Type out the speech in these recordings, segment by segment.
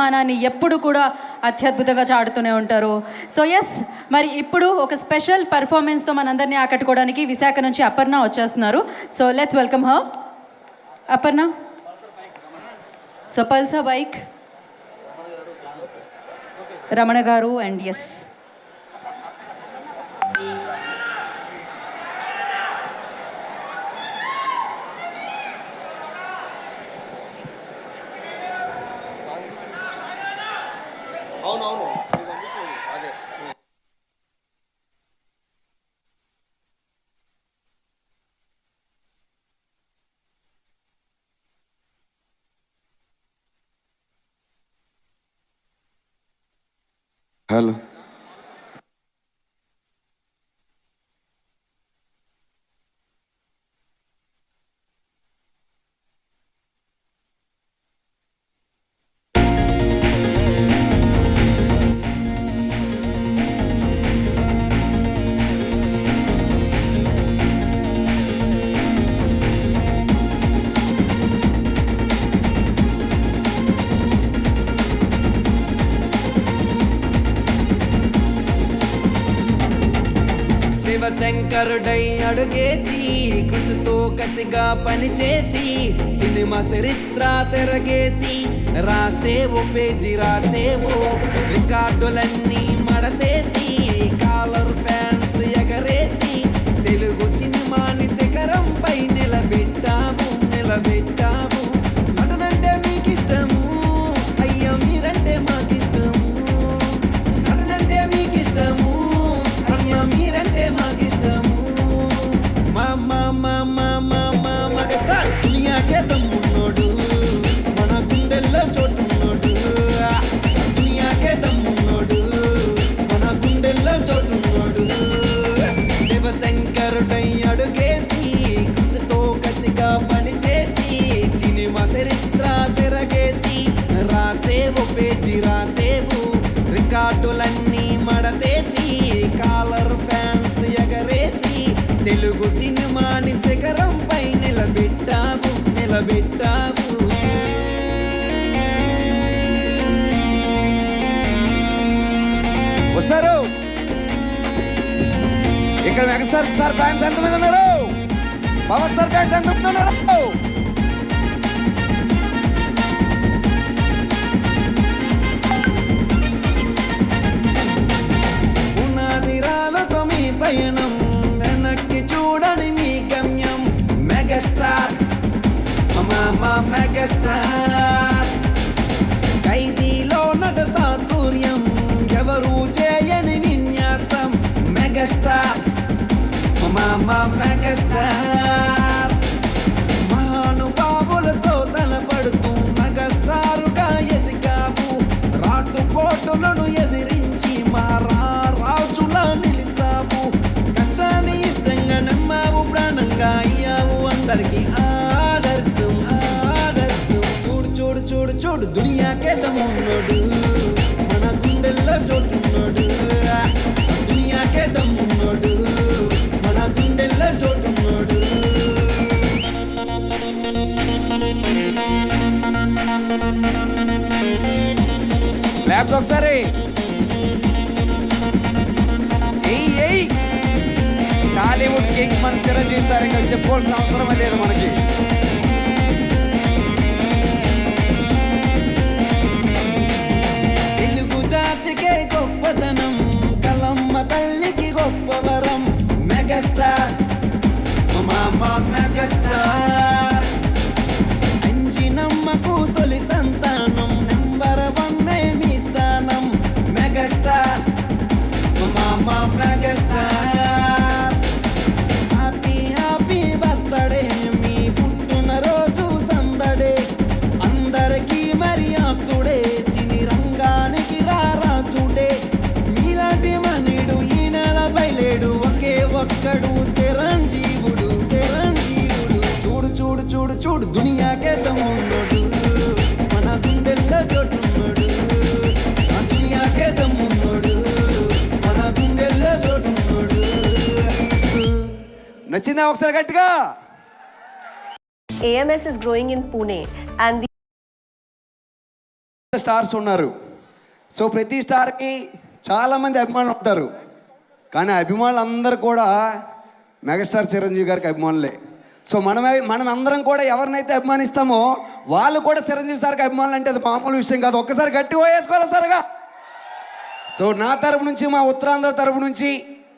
మానాన్ని ఎప్పుడు కూడా అత్యద్భుతంగా చాడుతూనే ఉంటారు. సో ఎస్, మరి ఇప్పుడు ఒక స్పెషల్ పర్ఫార్మెన్స్తో మనందరినీ ఆకట్టుకోవడానికి విశాఖ నుంచి అపర్ణ వచ్చేస్తున్నారు. So let's welcome her. Aparna. So Pulsar bike Ramana గారు అండ్ ఎస్ అవునవును అదే హలో శివశంకరుడై అడుగేసి కృషితో కసిగా పనిచేసి సినిమా చరిత్ర తిరగేసి రాసేవు పేజీ రాసేవు రికార్డులన్నీ మడతేసి కాలర్ ఫ్యాన్స్ ఎగరేసి తెలుగు సినిమాని శిఖరంపై నిలబెట్టావు నిలబెట్టావు. నటనంటే మీకిష్టము, అయ్యా మీరంటే మాకిష్టము. నటనంటే మీకిష్టము, అయ్యా మీరంటే మాకిష్టము. మగస్టార్ దునియాకే దమ్మున్నోడు, మన గుండెల్లో చోటున్నోడు. దునియాకే దమ్మున్నోడు, మన గుండెల్లో చోటున్నోడు. శివశంకరుడై అడుగేసి కృషితో కసిగా పనిచేసి సినిమా చరిత్ర తిరగేసి రాసేవు పేజీ రాసేవు రికార్డులన్నీ మడతేసి కాలర్ ఫ్యాన్స్ ఎగరేసి తెలుగు సినిమాని శిఖరంపై నిలబెట్టావు నిలబెట్టావు. వస్తారు ఇక్కడ మెగాస్టార్ సార్ ఫ్యాన్స్ ఎంతమంది ఉన్నారు? పవర్ స్టార్ ఫ్యాన్స్ ఎంతమంది ఉన్నారు? పునాదిరాలతో మీ పయనం, వెనక్కి చూడని మీ గమ్యం. మెగాస్టార్ మెగాస్టార్ ఖైదీలో నట సాతుర్యం, ఎవరు చేయని విన్యాసం. Megastar megastar మహానుభావులతో తలపడుతూ మెగాస్టారుగా ఎదిగావు. రాటుపోటులను ఎదిరించి మహారాజులా నిలిసావు. కష్టాన్ని ఇష్టంగా నమ్మావు, ప్రాణంగా అయ్యావు అందరికి ఆదర్శం ఆదర్శం. చూడు చూడు చూడు చూడు దునియాకే దమ్మున్నోడు, మన గుండెల్లో చోటున్నాడు. దునియాకే దమ్మున్నోడు, మన గుండెల్లో చోటున్నాడు. ల్యాబ్స్ ఒకసారి టాలీవుడ్ కింగ్ మన చిరంజీవి సార్ ఇంకా చెప్పుకోవాల్సిన అవసరమే లేదు మనకి. తెలుగు జాతికే గొప్పతనం, కలమ్మ తల్లికి గొప్ప వరం. మెగాస్టార్ మెగాస్టార్ అంజినమ్మకు తొలి సంతానం, నెంబర్ 1 మీ స్థానం. Megastar megastar happy happy birthday, మీ పుట్టిన రోజు సందడే. అందరికీ మరి ఆప్తుడే, సినీ రంగానికి రారాజుడే. మీలాంటి మనీడు ఈ నెలపై లేడు, ఒకే ఒక్కడు చిరంజీవుడు చిరంజీవుడు. చూడు చూడు చూడు చూడు దునియాకే దమ్మున్నోడు, మన గుండెల్లో చోటున్నాడు. ఆ దునియాకే దమ్మున్నోడు, మన గుండెల్లో చోటున్నాడు. నచ్చిందా ఒకసారి గట్టిగా? AMS is growing in Pune and stars ఉన్నారు. సో ప్రతి స్టార్కి చాలామంది అభిమానులు ఉంటారు, కానీ అభిమానులు అందరూ కూడా మెగాస్టార్ చిరంజీవి గారికి అభిమానులే. సో మనం అందరం కూడా ఎవరినైతే అభిమానిస్తామో వాళ్ళు కూడా చిరంజీవి సార్కి అభిమానులు అంటే అది మామూలు విషయం కాదు. ఒక్కసారి గట్టిగా వేసుకోవాలి సరిగా. సో నా తరపు నుంచి, మా ఉత్తరాంధ్ర తరపు నుంచి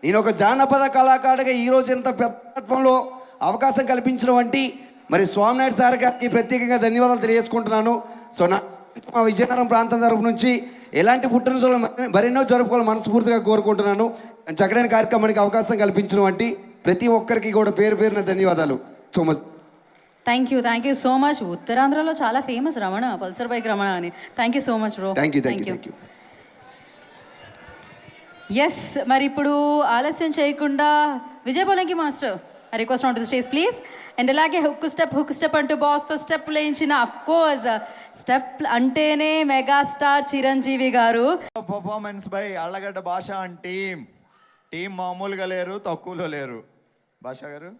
నేను ఒక జానపద కళాకారుడిగా ఈరోజు ఇంత పెద్ద ప్లాట్ఫామ్లో అవకాశం కల్పించిన వంటి మరి స్వామినాయుడు సార్ గారికి ప్రత్యేకంగా ధన్యవాదాలు తెలియజేసుకుంటున్నాను. సో మా విజయనగరం ప్రాంతం తరపు నుంచి ఎలాంటి పుట్టినరోజులు మరెన్నో జరుపుకోవాలని మనస్ఫూర్తిగా కోరుకుంటున్నాను. చక్కడైన కార్యక్రమానికి అవకాశం కల్పించిన వంటి ప్రతి ఒక్కరికి కూడా పేరు పేరున ధన్యవాదాలు so much. Thank you so much. ఉత్తరాంధ్రలో చాలా famous Ramana, Pulsar bike Ramana అని. Thank you so much bro. Thank you. Yes, మరి ఇప్పుడు ఆలస్యం చేయకుండా Vijay Polanki master request on to the stage please. And అలాగే హుక్ స్టెప్ అంటూ బాస్తో స్టెప్ లేయించిన అఫ్కోర్స్ స్టెప్ అంటేనే megastar Chiranjeevi garu. Performance by Allagadda భాష అండ్ టీం మామూలుగా లేరు, తక్కువలో లేరు. భాష గారు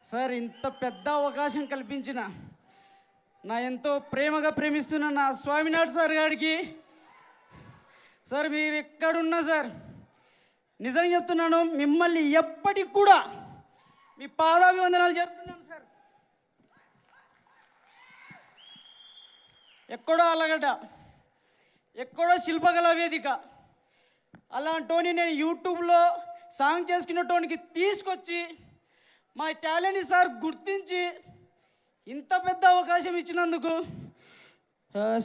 సార్, ఇంత పెద్ద అవకాశం కల్పించిన నా ఎంతో ప్రేమగా ప్రేమిస్తున్న నా స్వామినాథ్ సార్ గారికి సార్, మీరు ఎక్కడున్నా సార్, నిజంగా చెప్తున్నాను, మిమ్మల్ని ఎప్పటికి కూడా మీ పాదాభివందనాలు చేస్తున్నాను సార్. ఎక్కడో అలగడ్డ, ఎక్కడో శిల్పకళా వేదిక అలాంటోని నేను యూట్యూబ్లో సాంగ్ చేసుకున్నటోనికి తీసుకొచ్చి మా టాలెంట్ని సార్ గుర్తించి ఇంత పెద్ద అవకాశం ఇచ్చినందుకు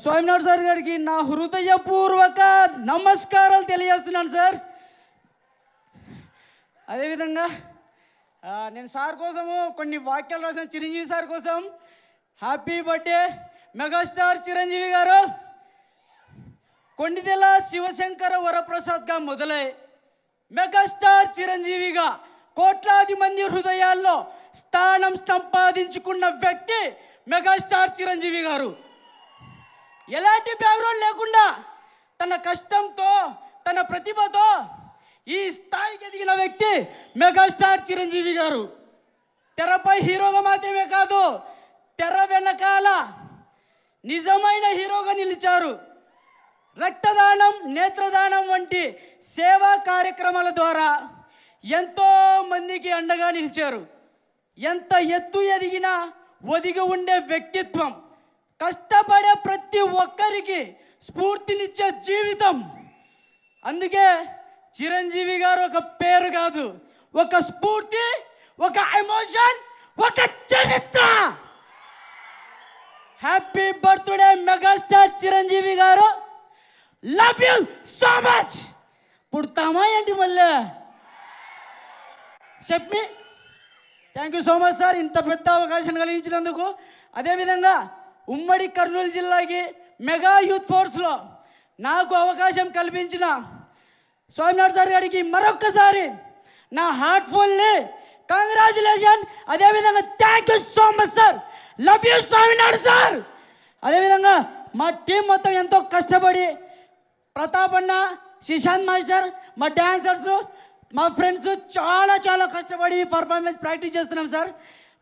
స్వామినాథ్ సార్ గారికి నా హృదయపూర్వక నమస్కారాలు తెలియజేస్తున్నాను సార్. అదేవిధంగా నేను సార్ కోసము కొన్ని వాక్యాలు రాసిన చిరంజీవి సార్ కోసం. హ్యాపీ బర్త్డే మెగాస్టార్ చిరంజీవి గారు. కొండిదెల శివశంకర వరప్రసాద్గా మొదలై మెగాస్టార్ చిరంజీవిగా కోట్లాది మంది హృదయాల్లో స్థానం సంపాదించుకున్న వ్యక్తి మెగాస్టార్ చిరంజీవి గారు. ఎలాంటి బ్యాక్గ్రౌండ్ లేకుండా తన కష్టంతో, తన ప్రతిభతో ఈ స్థాయికి ఎదిగిన వ్యక్తి మెగాస్టార్ చిరంజీవి గారు. తెరపై హీరోగా మాత్రమే కాదు, తెర వెనకాల నిజమైన హీరోగా నిలిచారు. రక్తదానం, నేత్రదానం వంటి సేవా కార్యక్రమాల ద్వారా ఎంతో మందికి అండగా నిలిచారు. ఎంత ఎత్తు ఎదిగినా ఒదిగి ఉండే వ్యక్తిత్వం, కష్టపడే ప్రతి ఒక్కరికి స్ఫూర్తినిచ్చే జీవితం. అందుకే చిరంజీవి గారు ఒక పేరు కాదు, ఒక స్ఫూర్తి, ఒక ఎమోషన్, ఒక చరిత్ర. Happy birthday megastar Chiranjeevi garu. Love you so much. పుడతామా ఏంటి మళ్ళీ చెప్పి. Thank you so much sir, ఇంత పెద్ద అవకాశం కలిగించినందుకు. అదేవిధంగా ఉమ్మడి కర్నూలు జిల్లాకి మెగా యూత్ ఫోర్స్లో నాకు అవకాశం కల్పించిన స్వామినాథ్ సార్ గారికి మరొక్కసారి నా హార్ట్ఫుల్లీ కంగ్రాచులేషన్. అదేవిధంగా thank you so much sir. Love you Swaminath sir. అదేవిధంగా మా టీం మొత్తం ఎంతో కష్టపడి, ప్రతాప్ అన్న, శ్రీశాంత్ మాస్టర్, మా డాన్సర్స్, మా ఫ్రెండ్స్ చాలా చాలా కష్టపడి పర్ఫార్మెన్స్ ప్రాక్టీస్ చేస్తున్నాం సార్.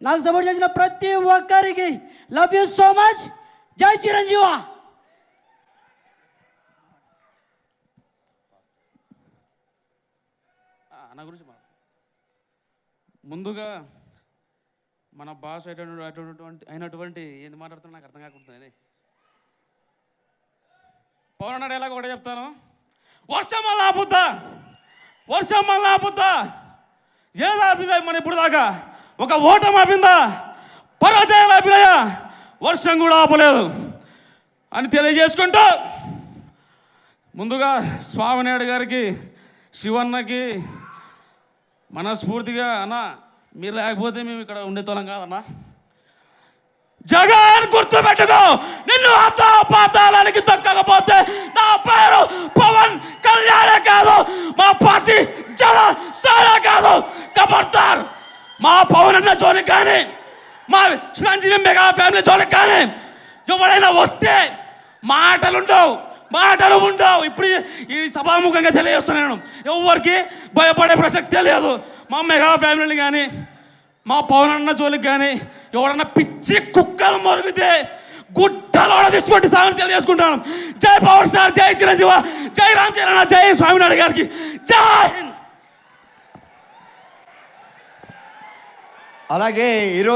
నాకు సపోర్ట్ చేసిన ప్రతి ఒక్కరికి లవ్ యూ సో మచ్. జై చిరంజీవ. నా గురించి ముందుగా మన భాష అయినటువంటి ఏంది మాట్లాడుతున్నా నాకు అర్థం కాకుంటుంది. పవన్ అన్నాడు ఎలాగ ఒకటే చెప్తాను. వర్షం మళ్ళీ ఆపుద్దా, ఏది ఆపిందా మన ఇప్పుడు దాకా? ఒక ఓటమి ఆపిందా? పరాజయాలు ఆపినాయా? వర్షం కూడా ఆపలేదు అని తెలియజేసుకుంటూ ముందుగా స్వామినాయుడు గారికి, శివన్నకి మనస్ఫూర్తిగా, అన్న మీరు లేకపోతే మేము ఇక్కడ ఉండేతోళం కాదన్నా. జగన్ గుర్తుపెట్టుకో, నిన్ను పాతాళానికి తొక్కకపోతే నా పేరు పవన్ కళ్యాణే కాదు, మా పార్టీ జనసేన కాదు. కబర్దార్ మా పవన్ అన్న జోలికి కానీ, మా చిరంజీవి మెగా ఫ్యామిలీ జోలికి కానీ ఎవరైనా వస్తే మాటలు ఉండవు. ఇప్పుడు ఈ సభాముఖంగా తెలియజేస్తున్నాను, ఎవరికి భయపడే ప్రసక్తే లేదు. మా మెగా ఫ్యామిలీని కానీ, మా పవన్ అన్న జోలికి కానీ ఎవడన్నా పిచ్చి కుక్కలు మరుగుతే గుట్టలో తీసుకుంటే సాగని తెలియజేసుకుంటాను. జై పవర్ స్టార్, జై చిరంజీవ, జై రామ్ చరణ్, జై స్వామినాయుడు గారికి జై హింద్. అలాగే ఈరోజు